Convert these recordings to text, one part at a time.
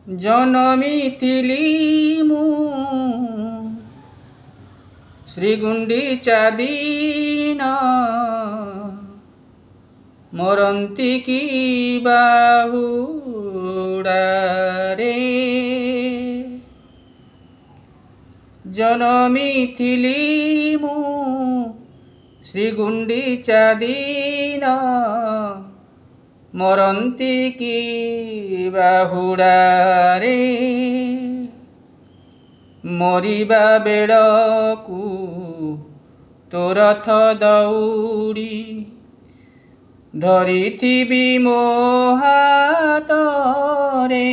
ଜନମିଥିଲି ମୁଁ ଶ୍ରୀଗୁଣ୍ଡିଚା ଦିନ ମରନ୍ତି କି ବାହୁଡ଼ାରେ। ଜନମିଥିଲି ମୁଁ ଶ୍ରୀଗୁଣ୍ଡିଚା ଦିନ ମରନ୍ତି କି ବାହୁଡ଼ାରେ। ମରିବା ବେଳକୁ ତୋ ରଥ ଦଉଡ଼ି ଧରିଥିବି ମୋ ହାତରେ।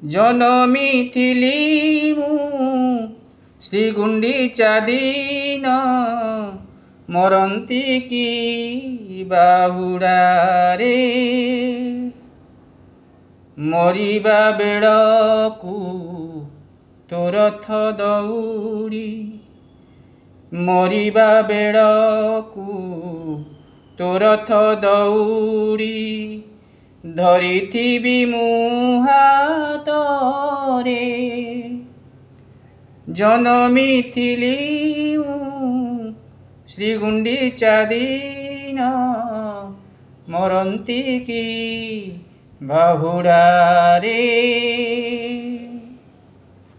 ଜନମିଥିଲି ମୁଁ ଶ୍ରୀଗୁଣ୍ଡିଚା ଦିନ ମରନ୍ତି କି ବାହୁଡ଼ାରେ। ମରିବା ବେଳକୁ ତୋ ରଥ ଦଉଡ଼ି, ମରିବା ବେଳକୁ ତୋ ରଥ ଦଉଡ଼ି ଧରିଥିବି ମୁଁ ହାତରେ। ଜନମିଥିଲି ମୁଁ ଶ୍ରୀଗୁଣ୍ଡିଚା ଦିନ ମରନ୍ତି କି ବାହୁଡ଼ାରେ।